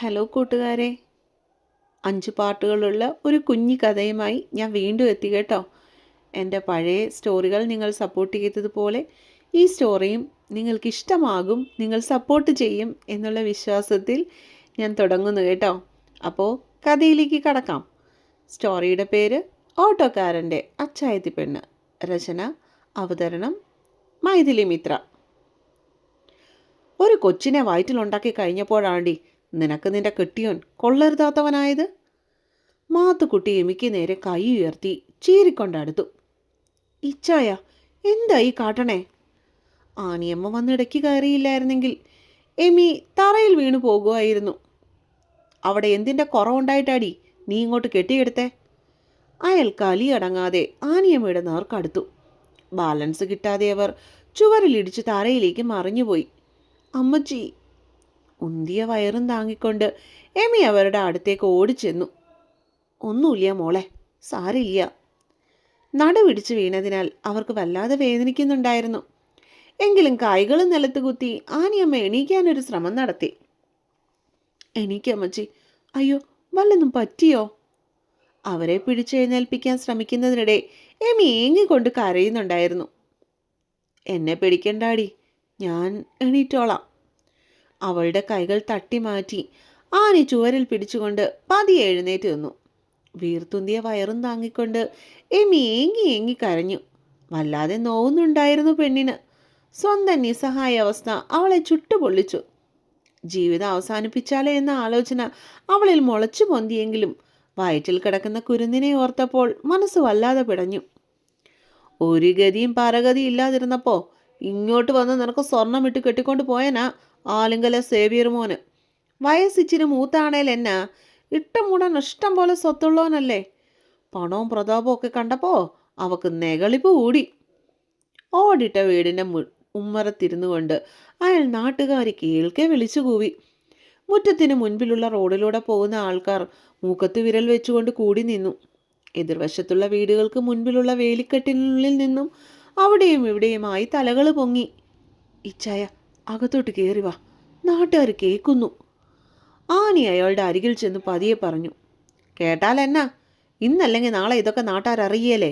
Hello കൂട്ടുകാരെ, 5 പാർട്ടുകളുള്ള ഒരു കുഞ്ഞി കഥയുമായി ഞാൻ വീണ്ടും എത്തി കേട്ടോ. എൻ്റെ പഴയ സ്റ്റോറികൾ നിങ്ങൾ സപ്പോർട്ട് ചെയ്തതുപോലെ ഈ സ്റ്റോറിയും നിങ്ങൾക്ക് ഇഷ്ടമാകും, നിങ്ങൾ സപ്പോർട്ട് ചെയ്യും എന്നുള്ള വിശ്വാസത്തിൽ ഞാൻ തുടങ്ങുന്നു കേട്ടോ. അപ്പോൾ കഥയിലേക്ക് കടക്കാം. സ്റ്റോറിയുടെ പേര് ഓട്ടോക്കാരൻ്റെ അച്ചായത്തി പെണ്ണ്. രചന, അവതരണം മൈഥിലി മിത്ര. ഒരു കൊച്ചിനെ വയറ്റിലുണ്ടാക്കി കഴിഞ്ഞപ്പോഴാണ്ടി നിനക്ക് നിന്റെ കെട്ടിയോൻ കൊള്ളരുതാത്തവനായത്. മാത്തുക്കുട്ടി എമിക്ക് നേരെ കൈ ഉയർത്തി ചീറിക്കൊണ്ടടുത്തു. ഇച്ചായ, എന്തായി കാട്ടണേ? ആനിയമ്മ വന്നിടയ്ക്ക് കയറിയില്ലായിരുന്നെങ്കിൽ എമി തറയിൽ വീണു പോകുമായിരുന്നു. അവിടെ എന്തിൻ്റെ കുറവുണ്ടായിട്ടാടി നീ ഇങ്ങോട്ട് കെട്ടിയെടുത്തേ? അയാൾ കലിയടങ്ങാതെ ആനിയമ്മയുടെ നേർക്കടുത്തു. ബാലൻസ് കിട്ടാതെ അവർ ചുവരിലിടിച്ച് തറയിലേക്ക് മറിഞ്ഞുപോയി. അമ്മച്ചി! ഉന്തിയ വയറും താങ്ങിക്കൊണ്ട് എമി അവരുടെ അടുത്തേക്ക് ഓടിച്ചെന്നു. ഒന്നുമില്ല മോളെ, സാരില്ല. നടുവിടിച്ച് വീണതിനാൽ അവർക്ക് വല്ലാതെ വേദനിക്കുന്നുണ്ടായിരുന്നു. എങ്കിലും കൈകളും നിലത്ത് കുത്തി ആനിയമ്മ എണീക്കാനൊരു ശ്രമം നടത്തി. എണീക്കമ്മച്ചി. അയ്യോ, വല്ലൊന്നും പറ്റിയോ? അവരെ പിടിച്ചെഴുന്നേൽപ്പിക്കാൻ ശ്രമിക്കുന്നതിനിടെ എമി ഏങ്ങിക്കൊണ്ട് കരയുന്നുണ്ടായിരുന്നു. എന്നെ പിടിക്കണ്ടാടി, ഞാൻ എണീറ്റോളാം. അവളുടെ കൈകൾ തട്ടി മാറ്റി ആനി ചുവരിൽ പിടിച്ചുകൊണ്ട് പതിയെ എഴുന്നേറ്റ് നിന്നു. വീർത്തുന്തിയ വയറും താങ്ങിക്കൊണ്ട് എമി ഏങ്ങി ഏങ്ങി കരഞ്ഞു. വല്ലാതെ നോവുന്നുണ്ടായിരുന്നു പെണ്ണിന്. സ്വന്തം നിസ്സഹായ അവസ്ഥ അവളെ ചുട്ടുപൊള്ളിച്ചു. ജീവിതം അവസാനിപ്പിച്ചാലോ എന്ന ആലോചന അവളിൽ മുളച്ചു പൊന്തിയെങ്കിലും വയറ്റിൽ കിടക്കുന്ന കുരുന്നിനെ ഓർത്തപ്പോൾ മനസ്സ് വല്ലാതെ പിടഞ്ഞു. ഒരു ഗതിയും പരഗതിയും ഇല്ലാതിരുന്നപ്പോ ഇങ്ങോട്ട് വന്ന് നിനക്ക് സ്വർണം ഇട്ട് കെട്ടിക്കൊണ്ട് പോയനാ ആലിങ്കല സേവിയർ മോന്. വയസ്സിച്ചിന് മൂത്താണേൽ എന്നാ ഇട്ടം മൂടാൻ ഇഷ്ടം പോലെ സ്വത്തുള്ളവനല്ലേ. പണവും പ്രതാപവും ഒക്കെ കണ്ടപ്പോ അവക്ക് നെകളിപ്പ് കൂടി. ഓടിട്ട വീടിൻ്റെ ഉമ്മറത്തിരുന്നു കൊണ്ട് അയാൾ നാട്ടുകാരി കേൾക്കെ വിളിച്ചു കൂവി. മുറ്റത്തിന് മുൻപിലുള്ള റോഡിലൂടെ പോകുന്ന ആൾക്കാർ മൂക്കത്ത് വിരൽ വെച്ചുകൊണ്ട് കൂടി നിന്നു. എതിർവശത്തുള്ള വീടുകൾക്ക് മുൻപിലുള്ള വേലിക്കെട്ടിനുള്ളിൽ നിന്നും അവിടെയും ഇവിടെയുമായി തലകൾ പൊങ്ങി. ഇച്ചായ, അകത്തോട്ട് കയറി വാ, നാട്ടുകാർ കേൾക്കുന്നു. ആനി അയാളുടെ അരികിൽ ചെന്ന് പതിയെ പറഞ്ഞു. കേട്ടാൽ എന്നാ, ഇന്നല്ലെങ്കിൽ നാളെ ഇതൊക്കെ നാട്ടുകാരറിയല്ലേ.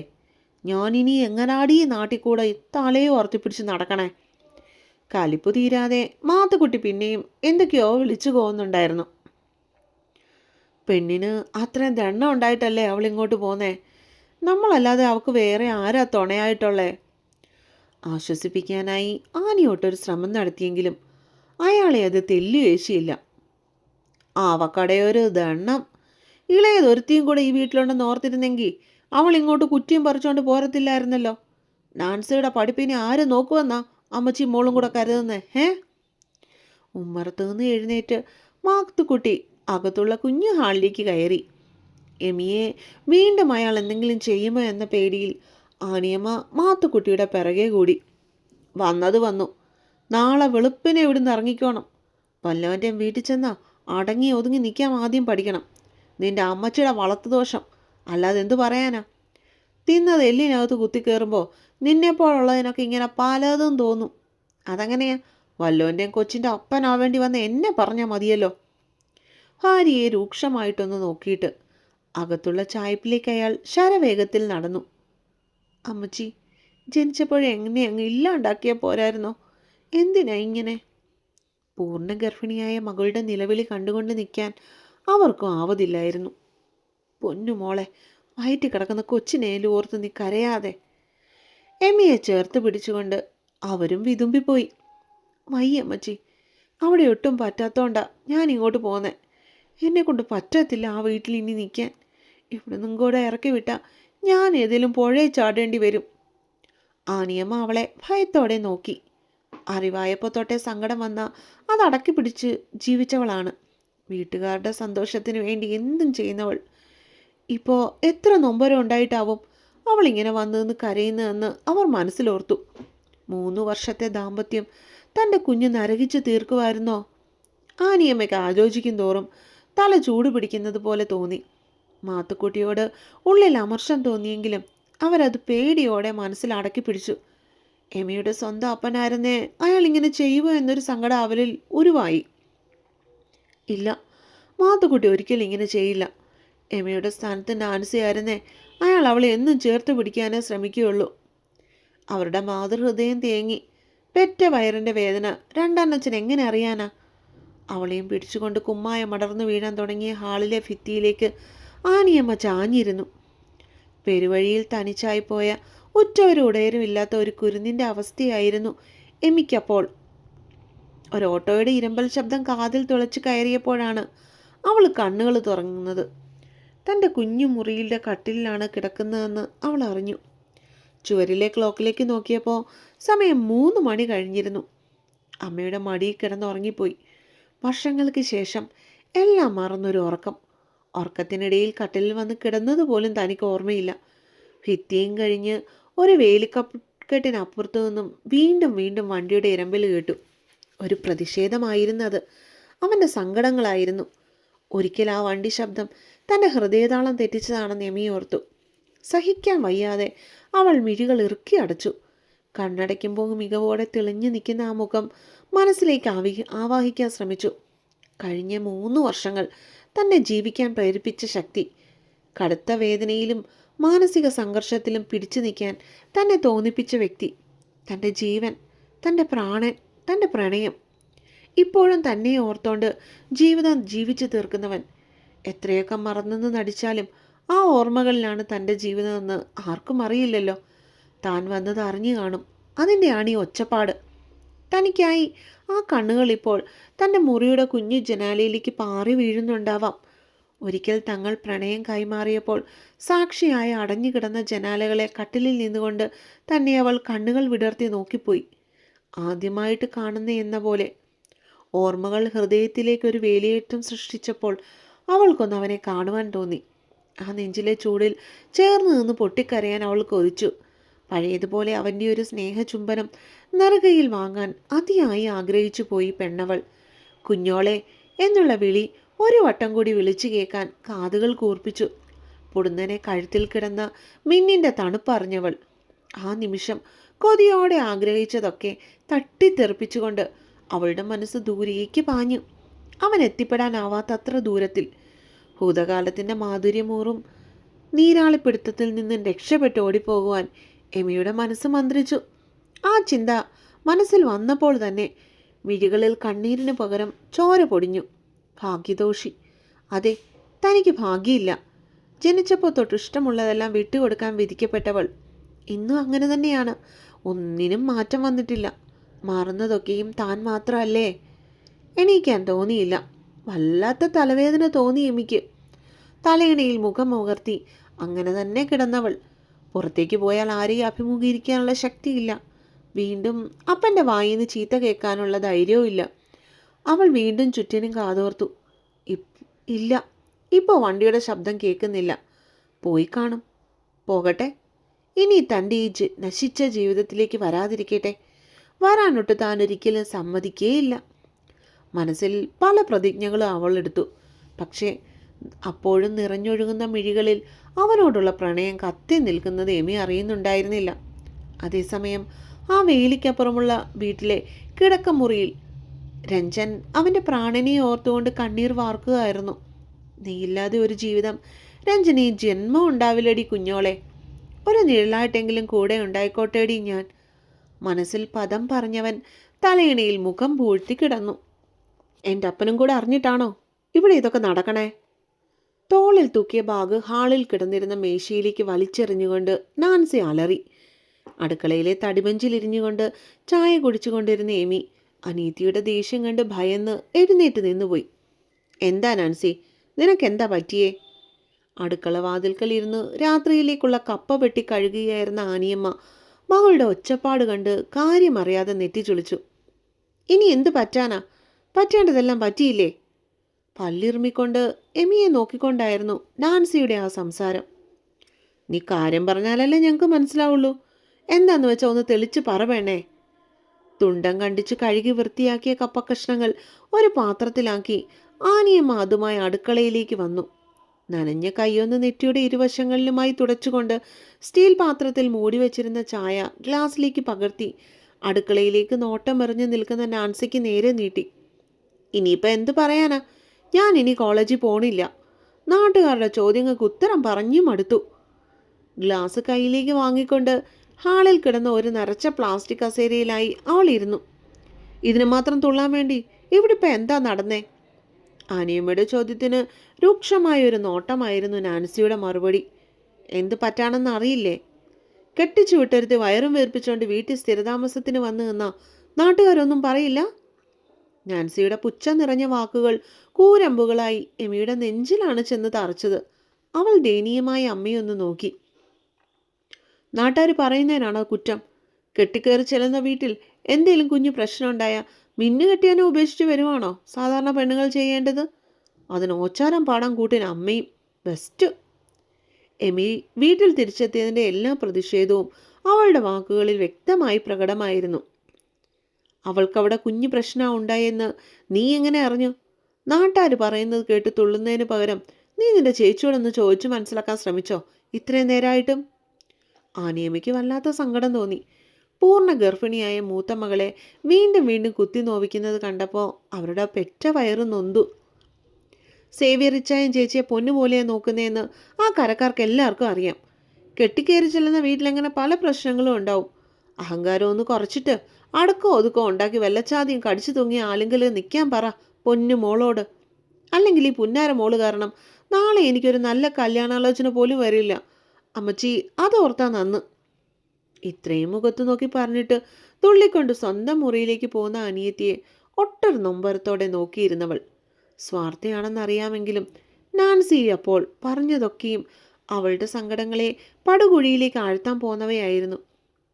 ഞാനിനി എങ്ങനാടി നാട്ടിൽ കൂടെ തലയോ ഓർത്തിപ്പിടിച്ച് നടക്കണേ? കലിപ്പ് തീരാതെ മാത്തുക്കുട്ടി പിന്നെയും എന്തൊക്കെയോ വിളിച്ചു പോകുന്നുണ്ടായിരുന്നു. പെണ്ണിന് അത്രയും ദണ്ണം ഉണ്ടായിട്ടല്ലേ അവൾ ഇങ്ങോട്ട് പോന്നേ. നമ്മളല്ലാതെ അവൾക്ക് വേറെ ആരാ തുണയായിട്ടുള്ളേ? ആശ്വസിപ്പിക്കാനായി ആനിയോട്ടൊരു ശ്രമം നടത്തിയെങ്കിലും അയാളെ അത് തെല്ലുവേശിയില്ല. അവക്കടയൊരു ദണ്ണം. ഇളയതൊരുത്തിയും കൂടെ ഈ വീട്ടിലുണ്ടെന്ന് ഓർത്തിരുന്നെങ്കിൽ അവൾ ഇങ്ങോട്ട് കുറ്റിയും പറിച്ചുകൊണ്ട് പോരത്തില്ലായിരുന്നല്ലോ. നാൻസിയുടെ പഠിപ്പിനെ ആര് നോക്കുവെന്നാ അമ്മച്ചി മോളും കൂടെ കരുതുന്നേ? ഉമ്മറത്ത് നിന്ന് എഴുന്നേറ്റ് മാത്തുക്കുട്ടി അകത്തുള്ള കുഞ്ഞു ഹാളിലേക്ക് കയറി. എമിയെ വീണ്ടും അയാൾ എന്തെങ്കിലും ചെയ്യുമോ എന്ന പേടിയിൽ ആനിയമ്മ മാത്തുക്കുട്ടിയുടെ പിറകെ കൂടി. വന്നത് വന്നു. നാളെ വെളുപ്പിനെ ഇവിടുന്ന് ഇറങ്ങിക്കോണം. വല്ലവൻ്റെ വീട്ടിൽ ചെന്നാ അടങ്ങി ഒതുങ്ങി നിൽക്കാൻ ആദ്യം പഠിക്കണം. നിന്റെ അമ്മച്ചിയുടെ വളർത്തുദോഷം, അല്ലാതെ എന്തു പറയാനാ? തിന്നത് എല്ലിനകത്ത് കുത്തിക്കയറുമ്പോൾ നിന്നെപ്പോലുള്ളതിനൊക്കെ ഇങ്ങനെ പലതും തോന്നും. അതങ്ങനെയാ, വല്ലോൻ്റെയും കൊച്ചിൻ്റെ അപ്പനാവേണ്ടി വന്ന് എന്നെ പറഞ്ഞാൽ മതിയല്ലോ. ഹാരിയെ രൂക്ഷമായിട്ടൊന്ന് നോക്കിയിട്ട് അകത്തുള്ള ചായപ്പിലേക്ക് അയാൾ ശരവേഗത്തിൽ നടന്നു. അമ്മച്ചി, ജനിച്ചപ്പോഴേ എങ്ങനെ അങ്ങ് ഇല്ലാണ്ടാക്കിയാൽ പോരായിരുന്നോ? എന്തിനാ ഇങ്ങനെ? പൂർണ്ണ ഗർഭിണിയായ മകളുടെ നിലവിളി കണ്ടുകൊണ്ട് നിൽക്കാൻ അവർക്കും ആവതില്ലായിരുന്നു. പൊന്നുമോളെ, വയറ്റി കിടക്കുന്ന കൊച്ചിനേലും ഓർത്ത് നീ കരയാതെ. എമ്മിയെ ചേർത്ത് പിടിച്ചുകൊണ്ട് അവരും വിതുമ്പിപ്പോയി. വയ്യമ്മച്ചി, അവിടെ ഒട്ടും പറ്റാത്തോണ്ടാ ഞാൻ ഇങ്ങോട്ട് പോന്നേ. എന്നെക്കൊണ്ട് പറ്റത്തില്ല ആ വീട്ടിൽ ഇനി നിൽക്കാൻ. ഇവിടെ നിന്നും കൂടെ ഇറക്കി വിട്ടാൽ ഞാൻ ഏതെങ്കിലും പുഴയിൽ ചാടേണ്ടി വരും. ആനിയമ്മ അവളെ ഭയത്തോടെ നോക്കി. അറിവായപ്പോൾ തൊട്ടേ സങ്കടം വന്നാൽ അത് അടക്കി പിടിച്ച് ജീവിച്ചവളാണ്. വീട്ടുകാരുടെ സന്തോഷത്തിന് വേണ്ടി എന്തും ചെയ്യുന്നവൾ. ഇപ്പോൾ എത്ര നൊമ്പരം ഉണ്ടായിട്ടാവും അവളിങ്ങനെ വന്നു നിന്ന് കരയുന്നതെന്ന് അവർ മനസ്സിലോർത്തു. 3 വർഷത്തെ ദാമ്പത്യം തൻ്റെ കുഞ്ഞ് നരകിച്ച് തീർക്കുമായിരുന്നോ? ആനിയമ്മയ്ക്ക് ആലോചിക്കും തോറും തല ചൂട് പിടിക്കുന്നത് പോലെ തോന്നി. മാത്തുക്കുട്ടിയോട് ഉള്ളിൽ അമർഷം തോന്നിയെങ്കിലും അവരത് പേടിയോടെ മനസ്സിൽ അടക്കി പിടിച്ചു. എമിയുടെ സ്വന്തം അപ്പനായിരുന്നേ അയാൾ ഇങ്ങനെ ചെയ്യുമോ എന്നൊരു സങ്കടം അവരിൽ ഉരുവായി. ഇല്ല, മാത്തുക്കുട്ടി ഒരിക്കലും ഇങ്ങനെ ചെയ്യില്ല. എമയുടെ സ്ഥാനത്ത് നാൻസി ആയിരുന്നേ അയാൾ അവളെ എന്നും ചേർത്ത് പിടിക്കാനേ ശ്രമിക്കുകയുള്ളൂ. അവരുടെ മാതൃഹൃദയം തേങ്ങി. പെറ്റ വയറിൻ്റെ വേദന രണ്ടാനച്ഛൻ എങ്ങനെ അറിയാനാ? അവളെയും പിടിച്ചുകൊണ്ട് കുമ്മായ മടർന്നു വീഴാൻ തുടങ്ങിയ ഹാളിലെ ഭിത്തിയിലേക്ക് ആനിയമ്മ ചാഞ്ഞിരുന്നു. പെരുവഴിയിൽ തനിച്ചായി പോയ ഉറ്റവരും ഇല്ലാത്ത ഒരു കുരുന്നിൻ്റെ അവസ്ഥയായിരുന്നു എമിക്കപ്പോൾ. ഒരോട്ടോയുടെ ഇരമ്പൽ ശബ്ദം കാതിൽ തുളച്ച് കയറിയപ്പോഴാണ് അവൾ കണ്ണുകൾ തുറങ്ങുന്നത്. തൻ്റെ കുഞ്ഞു മുറിയിലെ കട്ടിലാണ് കിടക്കുന്നതെന്ന് അവൾ അറിഞ്ഞു. ചുവരിലെ ക്ലോക്കിലേക്ക് നോക്കിയപ്പോൾ സമയം 3 മണി കഴിഞ്ഞിരുന്നു. അമ്മയുടെ മടിയിൽ കിടന്നുറങ്ങിപ്പോയി. വർഷങ്ങൾക്ക് ശേഷം എല്ലാം മറന്നൊരു ഉറക്കം. ഉറക്കത്തിനിടയിൽ കട്ടിലിൽ വന്ന് കിടന്നതുപോലും തനിക്ക് ഓർമ്മയില്ല. ഭിത്തിയും കഴിഞ്ഞ് ഒരു വേലിക്കക്കെട്ടിനപ്പുറത്തു നിന്നും വീണ്ടും വീണ്ടും വണ്ടിയുടെ ഇരമ്പൽ കേട്ടു. ഒരു പ്രതിഷേധമായിരുന്നത്, അവൻ്റെ സങ്കടങ്ങളായിരുന്നു. ഒരിക്കൽ ആ വണ്ടി ശബ്ദം തൻ്റെ ഹൃദയതാളം തെറ്റിച്ചതാണെന്ന് എമി ഓർത്തു. സഹിക്കാൻ വയ്യാതെ അവൾ മിഴികൾ ഇറുക്കി അടച്ചു. കണ്ണടയ്ക്കുമ്പോൾ മികവോടെ തെളിഞ്ഞു നിൽക്കുന്ന ആ മുഖം മനസ്സിലേക്ക് ആവാഹിക്കാൻ ശ്രമിച്ചു. കഴിഞ്ഞ 3 വർഷങ്ങൾ തന്നെ ജീവിക്കാൻ പ്രേരിപ്പിച്ച ശക്തി, കടുത്ത വേദനയിലും മാനസിക സംഘർഷത്തിലും പിടിച്ചു നിൽക്കാൻ തന്നെ തോന്നിപ്പിച്ച വ്യക്തി, തൻ്റെ ജീവൻ, തൻ്റെ പ്രാണൻ, തൻ്റെ പ്രണയം, ഇപ്പോഴും തന്നെ ഓർത്തോണ്ട് ജീവിതം ജീവിച്ചു തീർക്കുന്നവൻ. എത്രയൊക്കെ മറന്നെന്ന് നടിച്ചാലും ആ ഓർമ്മകളിലാണ് തൻ്റെ ജീവിതമെന്ന് ആർക്കും അറിയില്ലല്ലോ. താൻ വന്നത് അറിഞ്ഞു കാണും. അതിൻ്റെയാണ് ഈ ഒച്ചപ്പാട്. തനിക്കായി ആ കണ്ണുകൾ ഇപ്പോൾ തൻ്റെ മുറിയുടെ കുഞ്ഞു ജനാലയിലേക്ക് പാറി വീഴുന്നുണ്ടാവാം. ഒരിക്കൽ തങ്ങൾ പ്രണയം കൈമാറിയപ്പോൾ സാക്ഷിയായ അടഞ്ഞുകിടന്ന ജനാലകളെ കട്ടിലിൽ നിന്നുകൊണ്ട് തന്നെ അവൾ കണ്ണുകൾ വിടർത്തി നോക്കിപ്പോയി. ആദ്യമായിട്ട് കാണുന്ന എന്ന പോലെ ഓർമ്മകൾ ഹൃദയത്തിലേക്കൊരു വേലിയേറ്റം സൃഷ്ടിച്ചപ്പോൾ അവൾക്കൊന്ന് അവനെ കാണുവാൻ തോന്നി. ആ നെഞ്ചിലെ ചൂടിൽ ചേർന്ന് നിന്ന് പൊട്ടിക്കരയാൻ അവൾ കൊതിച്ചു. പഴയതുപോലെ അവൻ്റെ ഒരു സ്നേഹചുംബനം നെറുകയിൽ വാങ്ങാൻ അതിയായി ആഗ്രഹിച്ചു പോയി പെണ്ണവൾ. കുഞ്ഞോളെ എന്നുള്ള വിളി ഒരു വട്ടം കൂടി വിളിച്ചു കേൾക്കാൻ കാതുകൾ കൂർപ്പിച്ചു. പൊടുന്നനെ കഴുത്തിൽ കിടന്ന മിന്നിൻ്റെ തണുപ്പറിഞ്ഞവൾ ആ നിമിഷം കൊതിയോടെ ആഗ്രഹിച്ചതൊക്കെ തട്ടിത്തെറിപ്പിച്ചുകൊണ്ട് അവളുടെ മനസ്സ് ദൂരേക്ക് പാഞ്ഞു. അവൻ എത്തിപ്പെടാനാവാത്തത്ര ദൂരത്തിൽ. ഭൂതകാലത്തിൻ്റെ മാധുര്യമൂറും നീരാളിപ്പിടുത്തത്തിൽ നിന്നും രക്ഷപ്പെട്ട് ഓടിപ്പോകുവാൻ എമിയുടെ മനസ്സ് മന്ത്രിച്ചു. ആ ചിന്ത മനസ്സിൽ വന്നപ്പോൾ തന്നെ മിഴികളിൽ കണ്ണീരിന് പകരം ചോര പൊടിഞ്ഞു. ഭാഗ്യദോഷി. അതെ, തനിക്ക് ഭാഗ്യമില്ല. ജനിച്ചപ്പോൾ തൊട്ട് ഇഷ്ടമുള്ളതെല്ലാം വിട്ടുകൊടുക്കാൻ വിധിക്കപ്പെട്ടവൾ ഇന്നും അങ്ങനെ തന്നെയാണ്. ഒന്നിനും മാറ്റം വന്നിട്ടില്ല. മാറുന്നതൊക്കെയും താൻ മാത്രമല്ലേ? എണീക്കാൻ തോന്നിയില്ല. വല്ലാത്ത തലവേദന തോന്നി എമിക്ക്. തലയിണയിൽ മുഖം ഉയർത്തി അങ്ങനെ തന്നെ കിടന്നവൾ. പുറത്തേക്ക് പോയാൽ ആരെയും അഭിമുഖീകരിക്കാനുള്ള ശക്തിയില്ല. വീണ്ടും അപ്പൻ്റെ വായിന്ന് ചീത്ത കേൾക്കാനുള്ള ധൈര്യവും ഇല്ല. അവൾ വീണ്ടും ചുറ്റിനും കാതോർത്തു. ഇല്ല, ഇപ്പോൾ വണ്ടിയുടെ ശബ്ദം കേൾക്കുന്നില്ല. പോയി കാണും. പോകട്ടെ. ഇനി തൻ്റെ ഈ നശിച്ച ജീവിതത്തിലേക്ക് വരാതിരിക്കട്ടെ. വരാനൊട്ട് താൻ ഒരിക്കലും സമ്മതിക്കേയില്ല. മനസ്സിൽ പല പ്രതിജ്ഞകളും അവൾ എടുത്തു. പക്ഷേ അപ്പോഴും നിറഞ്ഞൊഴുകുന്ന മിഴികളിൽ അവനോടുള്ള പ്രണയം കത്തി നിൽക്കുന്നത് എമി അറിയുന്നുണ്ടായിരുന്നില്ല. അതേസമയം ആ വേലിക്കപ്പുറമുള്ള വീട്ടിലെ കിടക്കമുറിയിൽ രഞ്ജൻ അവൻ്റെ പ്രാണനെ ഓർത്തുകൊണ്ട് കണ്ണീർ വാർക്കുകയായിരുന്നു. നീയില്ലാതെ ഒരു ജീവിതം രഞ്ജന് ഈ ജന്മം ഉണ്ടാവില്ലടി കുഞ്ഞോളെ. ഒരു നിഴലായിട്ടെങ്കിലും കൂടെ ഉണ്ടായിക്കോട്ടേടി ഞാൻ. മനസ്സിൽ പദം പറഞ്ഞവൻ തലയിണയിൽ മുഖം പൂഴ്ത്തി കിടന്നു. എൻ്റെ അപ്പനും കൂടെ അറിഞ്ഞിട്ടാണോ ഇവിടെ ഇതൊക്കെ നടക്കണേ? തോളിൽ തൂക്കിയ ബാഗ് ഹാളിൽ കിടന്നിരുന്ന മേശയിലേക്ക് വലിച്ചെറിഞ്ഞുകൊണ്ട് നാൻസി അലറി. അടുക്കളയിലെ തടിബെഞ്ചിലിരിഞ്ഞുകൊണ്ട് ചായ കുടിച്ചുകൊണ്ടിരുന്ന എമി അനീതിയുടെ ദേഷ്യം കണ്ട് ഭയന്ന് എഴുന്നേറ്റ് നിന്നുപോയി. എന്താ നാൻസി, നിനക്കെന്താ പറ്റിയേ? അടുക്കള വാതിൽക്കൽ ഇരുന്ന് രാത്രിയിലേക്കുള്ള കപ്പ വെട്ടി കഴുകുകയായിരുന്ന ആനിയമ്മ മകളുടെ ഒച്ചപ്പാട് കണ്ട് കാര്യമറിയാതെ നെറ്റിച്ചുളിച്ചു. ഇനി എന്ത് പറ്റാനാ? പറ്റേണ്ടതെല്ലാം പറ്റിയില്ലേ? പല്ലിറുമിക്കൊണ്ട് എമിയെ നോക്കിക്കൊണ്ടായിരുന്നു നാൻസിയുടെ ആ സംസാരം. നീ കാര്യം പറഞ്ഞാലല്ലേ ഞങ്ങൾക്ക് മനസ്സിലാവുള്ളൂ. എന്താന്ന് വെച്ചാൽ ഒന്ന് തെളിച്ച് പറവേണേ. തുണ്ടം കണ്ടിച്ച് കഴുകി വൃത്തിയാക്കിയ കപ്പക്കഷ്ണങ്ങൾ ഒരു പാത്രത്തിലാക്കി ആനിയമ്മ അതുമായി അടുക്കളയിലേക്ക് വന്നു. നനഞ്ഞ കൈയൊന്ന് നെറ്റിയുടെ ഇരുവശങ്ങളിലുമായി തുടച്ചുകൊണ്ട് സ്റ്റീൽ പാത്രത്തിൽ മൂടി വെച്ചിരുന്ന ചായ ഗ്ലാസ്സിലേക്ക് പകർത്തി അടുക്കളയിലേക്ക് നോട്ടമെറിഞ്ഞു നിൽക്കുന്ന നാൻസിക്ക് നേരെ നീട്ടി. ഇനിയിപ്പോൾ എന്തു പറയാനാ? ഞാൻ ഇനി കോളേജിൽ പോണില്ല. നാട്ടുകാരുടെ ചോദ്യങ്ങൾക്ക് ഉത്തരം പറഞ്ഞു മടുത്തു. ഗ്ലാസ് കയ്യിലേക്ക് വാങ്ങിക്കൊണ്ട് ഹാളിൽ കിടന്ന ഒരു നരച്ച പ്ലാസ്റ്റിക് കസേരയിലായി അവൾ ഇരുന്നു. ഇതിന് മാത്രം തുള്ളാൻ വേണ്ടി ഇവിടെ ഇപ്പം എന്താ നടന്നേ? ആനിയമ്മയുടെ ചോദ്യത്തിന് രൂക്ഷമായൊരു നോട്ടമായിരുന്നു നാൻസിയുടെ മറുപടി. എന്ത് പറ്റാണെന്ന് അറിയില്ലേ? കെട്ടിച്ചു വിട്ടൊരുത്തി വയറും വീർപ്പിച്ചുകൊണ്ട് വീട്ടിൽ സ്ഥിരതാമസത്തിന് വന്നു നിന്ന നാട്ടുകാരൊന്നും പറയില്ല? നാൻസിയുടെ പുച്ഛം നിറഞ്ഞ വാക്കുകൾ കൂരമ്പുകളായി എമിയുടെ നെഞ്ചിലാണ് ചെന്ന് തറച്ചത്. അവൾ ദയനീയമായി അമ്മയൊന്ന് നോക്കി. നാട്ടുകാർ പറയുന്നതിനാണോ കുറ്റം? കെട്ടിക്കയറി ചെല്ലുന്ന വീട്ടിൽ എന്തേലും കുഞ്ഞു പ്രശ്നം ഉണ്ടായ മിന്നു കെട്ടിയാനോ ഉപേക്ഷിച്ച് വരുവാണോ സാധാരണ പെണ്ണുങ്ങൾ ചെയ്യേണ്ടത്? അതിന് ഓച്ചാരം പാടാൻ കൂട്ടിന് അമ്മയും ബെസ്റ്റ്. എമി വീട്ടിൽ തിരിച്ചെത്തിയതിൻ്റെ എല്ലാ പ്രതിഷേധവും അവളുടെ വാക്കുകളിൽ വ്യക്തമായി പ്രകടമായിരുന്നു. അവൾക്കവിടെ കുഞ്ഞു പ്രശ്നം ഉണ്ടായെന്ന് നീ എങ്ങനെ അറിഞ്ഞു? നാട്ടുകാർ പറയുന്നത് കേട്ട് തുള്ളുന്നതിന് പകരം നീ നിന്റെ ചേച്ചിയോടൊന്ന് ചോദിച്ചു മനസ്സിലാക്കാൻ ശ്രമിച്ചോ ഇത്രയും നേരമായിട്ടും? ആനിയമ്മയ്ക്ക് വല്ലാത്ത സങ്കടം തോന്നി. പൂർണ്ണ ഗർഭിണിയായ മൂത്ത മകളെ വീണ്ടും വീണ്ടും കുത്തി നോവിക്കുന്നത് കണ്ടപ്പോൾ അവരുടെ പെറ്റ വയറ് നൊന്തു. സേവ്യർ ഇച്ചായൻ ചേച്ചിയെ പൊന്നുപോലെ നോക്കുന്നതെന്ന് ആ കരക്കാർക്ക് എല്ലാവർക്കും അറിയാം. കെട്ടിക്കയറി ചെല്ലുന്ന വീട്ടിലെങ്ങനെ പല പ്രശ്നങ്ങളും ഉണ്ടാവും. അഹങ്കാരം ഒന്ന് കുറച്ചിട്ട് അടക്കോ ഒതുക്കോ ഉണ്ടാക്കി വെള്ളച്ചാദ്യം കടിച്ചു തൂങ്ങിയ ആലെങ്കിൽ നിൽക്കാൻ പറ പൊന്നു മോളോട്. അല്ലെങ്കിൽ ഈ പുന്നാര മോള് കാരണം നാളെ എനിക്കൊരു നല്ല കല്യാണാലോചന പോലും വരില്ല. അമ്മച്ചി അതോർത്താ നന്ന്. ഇത്രയും മുഖത്ത് നോക്കി പറഞ്ഞിട്ട് തുള്ളിക്കൊണ്ട് സ്വന്തം മുറിയിലേക്ക് പോകുന്ന അനിയത്തിയെ ഒട്ടൊരു നൊമ്പരത്തോടെ നോക്കിയിരുന്നവൾ സ്വാർത്ഥയാണെന്നറിയാമെങ്കിലും നാൻസി അപ്പോൾ പറഞ്ഞതൊക്കെയും അവളുടെ സങ്കടങ്ങളെ പടുകുഴിയിലേക്ക് ആഴ്ത്താൻ പോന്നവയായിരുന്നു.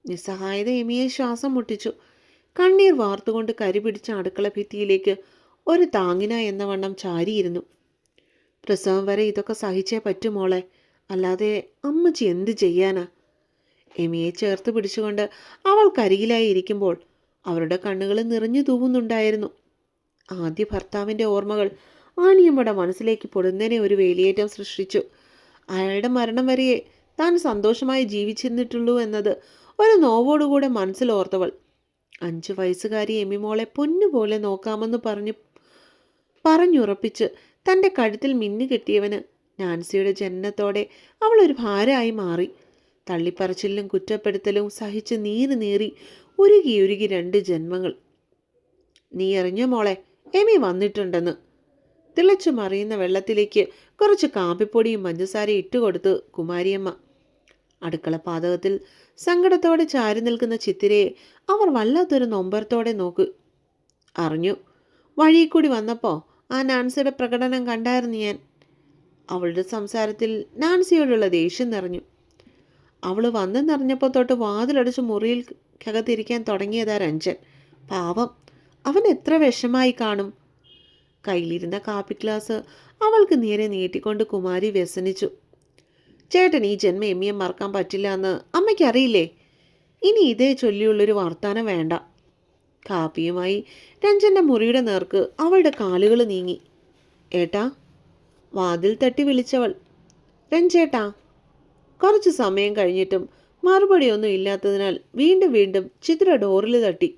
നിസ്സഹായത എമിയെ ശ്വാസം മുട്ടിച്ചു. കണ്ണീർ വാർത്തുകൊണ്ട് കരി പിടിച്ച അടുക്കള ഭിത്തിയിലേക്ക് ഒരു താങ്ങിന എന്ന വണ്ണം ചാരിയിരുന്നു. പ്രസവം വരെ ഇതൊക്കെ സഹിച്ചേ പറ്റുമോളെ, അല്ലാതെ അമ്മച്ചി എന്ത് ചെയ്യാനാ? എമിയെ ചേർത്ത് പിടിച്ചുകൊണ്ട് അവൾ കരികിലായി ഇരിക്കുമ്പോൾ അവരുടെ കണ്ണുകൾ നിറഞ്ഞു തൂവുന്നുണ്ടായിരുന്നു. ആദ്യ ഭർത്താവിൻ്റെ ഓർമ്മകൾ ആനിയമ്മയുടെ മനസ്സിലേക്ക് പൊടുന്നതിനെ ഒരു വേലിയേറ്റം സൃഷ്ടിച്ചു. അയാളുടെ മരണം വരെ താൻ സന്തോഷമായി ജീവിച്ചിരുന്നിട്ടുള്ളൂ എന്നത് ഒരു നോവോടുകൂടെ മനസ്സിലോർത്തവൾ 5 വയസ്സുകാരി എമിമോളെ പൊന്നുപോലെ നോക്കാമെന്ന് പറഞ്ഞുറപ്പിച്ച് തൻ്റെ കഴുത്തിൽ മിന്നു കെട്ടിയവന് നാൻസിയുടെ ജനനത്തോടെ അവൾ ഒരു ഭാരമായി മാറി. തള്ളിപ്പറച്ചിലും കുറ്റപ്പെടുത്തലും സഹിച്ച് നീറി ഉരുകി 2 ജന്മങ്ങൾ. നീ അറിഞ്ഞോ മോളെ, എമി വന്നിട്ടുണ്ടെന്ന്? തിളച്ചു മറിയുന്ന വെള്ളത്തിലേക്ക് കുറച്ച് കാപ്പിപ്പൊടിയും പഞ്ചസാരയും ഇട്ടുകൊടുത്ത് കുമാരിയമ്മ. അടുക്കള പാതകത്തിൽ സങ്കടത്തോടെ ചാരി നിൽക്കുന്ന ചിത്തിരയെ അവർ വല്ലാത്തൊരു നൊമ്പരത്തോടെ നോക്കു. അറിഞ്ഞു. വഴിയിൽ കൂടി വന്നപ്പോൾ ആ നാൻസിയുടെ പ്രകടനം കണ്ടായിരുന്നു ഞാൻ. അവളുടെ സംസാരത്തിൽ നാൻസിയോടുള്ള ദേഷ്യം നിറഞ്ഞു. അവൾ വന്നെന്നറിഞ്ഞപ്പോൾ തൊട്ട് വാതിലടച്ച് മുറിയിൽക്കകത്തിരിക്കാൻ തുടങ്ങിയതാ രഞ്ജൻ. പാവം, അവൻ എത്ര വിഷമായി കാണും. കയ്യിലിരുന്ന കാപ്പി ഗ്ലാസ് അവൾക്ക് നേരെ നീട്ടിക്കൊണ്ട് കുമാരി വ്യസനിച്ചു. ചേട്ടൻ ഈ ജന്മം എമ്മിയെ മറക്കാൻ പറ്റില്ല എന്ന് അമ്മയ്ക്കറിയില്ലേ? ഇനി ഇതേ ചൊല്ലിയുള്ളൊരു വർത്താനം വേണ്ട. കാപ്പിയുമായി രഞ്ജൻ്റെ മുറിയുടെ നേർക്ക് അവളുടെ കാലുകൾ നീങ്ങി. ഏട്ടാ, വാതിൽ തട്ടി വിളിച്ചവൾ. രഞ്ജേട്ടാ. കുറച്ച് സമയം കഴിഞ്ഞിട്ടും മറുപടിയൊന്നും ഇല്ലാത്തതിനാൽ വീണ്ടും ചിത്ര ഡോറിൽ തട്ടി.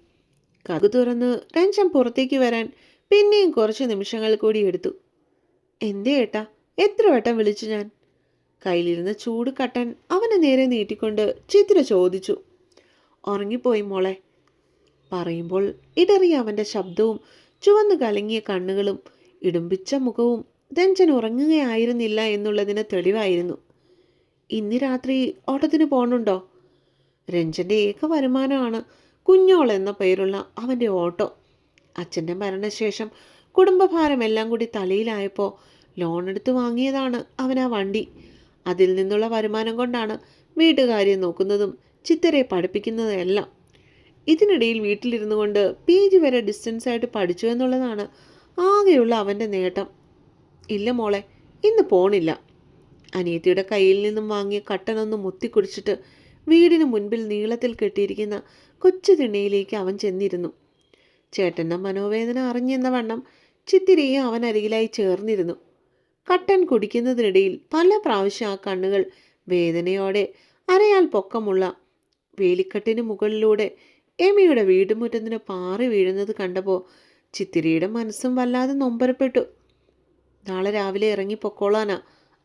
കഥ തുറന്ന് രഞ്ജൻ പുറത്തേക്ക് വരാൻ പിന്നെയും കുറച്ച് നിമിഷങ്ങൾ കൂടി എടുത്തു. എന്തേ ഏട്ടാ, എത്ര വട്ടം വിളിച്ചു ഞാൻ? കയ്യിലിരുന്ന ചൂട് കട്ടൻ അവനെ നേരെ നീട്ടിക്കൊണ്ട് ചിത്ര ചോദിച്ചു. ഉറങ്ങിപ്പോയി മോളെ. പറയുമ്പോൾ ഇടറിയ അവൻ്റെ ശബ്ദവും ചുവന്നു കലങ്ങിയ കണ്ണുകളും ഇടുമ്പിച്ച മുഖവും രഞ്ജൻ ഉറങ്ങുകയായിരുന്നില്ല എന്നുള്ളതിന് തെളിവായിരുന്നു. ഇന്ന് രാത്രി ഓട്ടത്തിന് പോകണുണ്ടോ? രഞ്ജൻ്റെ ഏക വരുമാനമാണ് കുഞ്ഞോൾ എന്ന പേരുള്ള അവൻ്റെ ഓട്ടോ. അച്ഛൻ്റെ മരണശേഷം കുടുംബഭാരമെല്ലാം കൂടി തലയിലായപ്പോൾ ലോണെടുത്ത് വാങ്ങിയതാണ് അവൻ ആ വണ്ടി. അതിൽ നിന്നുള്ള വരുമാനം കൊണ്ടാണ് വീട്ടുകാര്യം നോക്കുന്നതും ചിത്തരെ പഠിപ്പിക്കുന്നതും എല്ലാം. ഇതിനിടയിൽ വീട്ടിലിരുന്നു കൊണ്ട് PG വരെ ഡിസ്റ്റൻസായിട്ട് പഠിച്ചു എന്നുള്ളതാണ് ആകെയുള്ള അവൻ്റെ നേട്ടം. ഇല്ല മോളെ, ഇന്ന് പോണില്ല. അനിയത്തിയുടെ കയ്യിൽ നിന്നും വാങ്ങിയ കട്ടനൊന്ന് മുത്തിക്കുടിച്ചിട്ട് വീടിന് മുൻപിൽ നീളത്തിൽ കെട്ടിയിരിക്കുന്ന കൊച്ചു തിണ്ണയിലേക്ക് അവൻ ചെന്നിരുന്നു. ചേട്ടൻ്റെ മനോവേദന അറിഞ്ഞെന്ന വണ്ണം ചിത്തിരയും അവൻ അരികിലായി ചേർന്നിരുന്നു. കട്ടൻ കുടിക്കുന്നതിനിടയിൽ പല പ്രാവശ്യം ആ കണ്ണുകൾ വേദനയോടെ അരയാൽ പൊക്കമുള്ള വേലിക്കട്ടിന് മുകളിലൂടെ എമിയുടെ വീട്ടുമുറ്റത്തിന് പാറി വീഴുന്നത് കണ്ടപ്പോൾ ചിത്തിരയുടെ മനസ്സും വല്ലാതെ നൊമ്പരപ്പെട്ടു. നാളെ രാവിലെ ഇറങ്ങി പൊക്കോളാനാ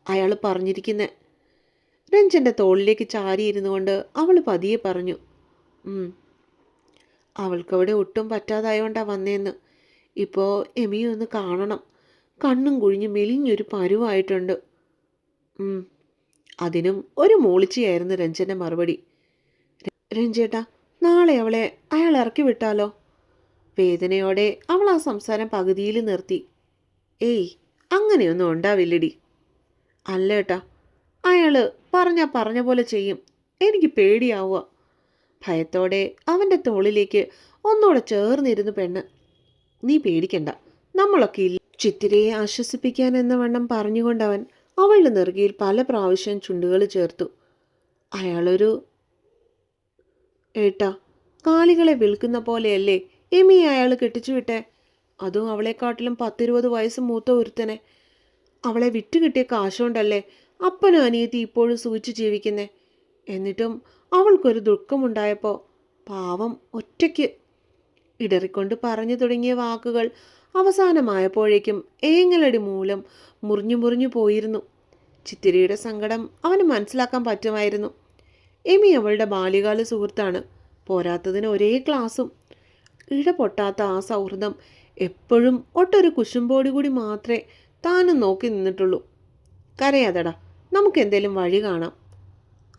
അയാൾ പറഞ്ഞിരിക്കുന്നെ. രഞ്ജൻ്റെ തോളിലേക്ക് ചാരിയിരുന്നു കൊണ്ട് അവൾ പതിയെ പറഞ്ഞു. അവൾക്കവിടെ ഒട്ടും പറ്റാതായോണ്ടാ വന്നേന്ന്. ഇപ്പോൾ എമിയെ ഒന്ന് കാണണം. കണ്ണും കുഴിഞ്ഞ് മെലിഞ്ഞൊരു പരുവായിട്ടുണ്ട്. അതിനും ഒരു മൂളിച്ചയായിരുന്നു രഞ്ജൻ്റെ മറുപടി. രഞ്ജേട്ടാ, നാളെ അവളെ അയാൾ ഇറക്കി വിട്ടാലോ? വേദനയോടെ അവൾ ആ സംസാരം പകുതിയിൽ നിർത്തി. ഏയ്, അങ്ങനെയൊന്നും ഉണ്ടാവില്ലടി. അല്ലേട്ടാ, അയാൾ പറഞ്ഞ പോലെ ചെയ്യും. എനിക്ക് പേടിയാവുക. ഭയത്തോടെ അവൻ്റെ തോളിലേക്ക് ഒന്നുകൂടെ ചേർന്നിരുന്നു പെണ്ണ്. നീ പേടിക്കണ്ട, നമ്മളൊക്കെ ഇല്ല. ചിത്തിരയെ ആശ്വസിപ്പിക്കാൻ എന്ന വണ്ണം പറഞ്ഞുകൊണ്ടവൻ അവളുടെ നെറുകയിൽ പല പ്രാവശ്യം ചുണ്ടുകൾ ചേർത്തു. അയാളൊരു ഏട്ടാ, കാളികളെ വിൽക്കുന്ന പോലെയല്ലേ എമിയെ അയാൾ കെട്ടിച്ചു വിട്ടെ. അതും അവളെക്കാട്ടിലും 10-20 വയസ്സ് മൂത്ത ഒരുത്തനെ. അവളെ വിറ്റുകിട്ടിയ കാശുകൊണ്ടല്ലേ അപ്പനും അനിയത്തി ഇപ്പോഴും സൂചിച്ച് ജീവിക്കുന്നേ. എന്നിട്ടും അവൾക്കൊരു ദുഃഖമുണ്ടായപ്പോൾ പാവം ഒറ്റയ്ക്ക്. ഇടറിക്കൊണ്ട് പറഞ്ഞു തുടങ്ങിയ വാക്കുകൾ അവസാനമായപ്പോഴേക്കും ഏങ്ങലടി മൂലം മുറിഞ്ഞു പോയിരുന്നു. ചിത്തിരയുടെ സങ്കടം അവന് മനസ്സിലാക്കാൻ പറ്റുമായിരുന്നു. എമി അവളുടെ ബാല്യകാല സുഹൃത്താണ്. പോരാത്തതിന് ഒരേ ക്ലാസ്സും. ഇടപൊട്ടാത്ത ആ സൗഹൃദം എപ്പോഴും ഒട്ടൊരു കുശുമ്പോടി കൂടി മാത്രമേ താനും നോക്കി നിന്നിട്ടുള്ളൂ. കരയാതടാ, നമുക്കെന്തേലും വഴി കാണാം.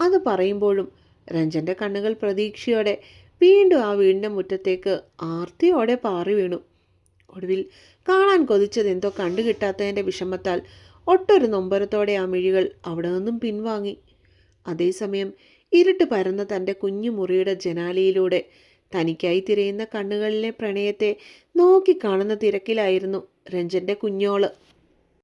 അത് പറയുമ്പോഴും രഞ്ജൻ്റെ കണ്ണുകൾ പ്രതീക്ഷയോടെ വീണ്ടും ആ വീടിൻ്റെ മുറ്റത്തേക്ക് ആർത്തിയോടെ പാറി വീണു. ഒടുവിൽ കാണാൻ കൊതിച്ചതെന്തോ കണ്ടുകിട്ടാത്തതിൻ്റെ വിഷമത്താൽ ഒട്ടൊരു നൊമ്പരത്തോടെ ആ മിഴികൾ അവിടെ നിന്നും പിൻവാങ്ങി. അതേസമയം ഇരുട്ട് പരന്ന തൻ്റെ കുഞ്ഞു മുറിയുടെ ജനാലയിലൂടെ തനിക്കായി തിരയുന്ന കണ്ണുകളിലെ പ്രണയത്തെ നോക്കിക്കാണുന്ന തിരക്കിലായിരുന്നു രഞ്ജൻ്റെ കുഞ്ഞോള്.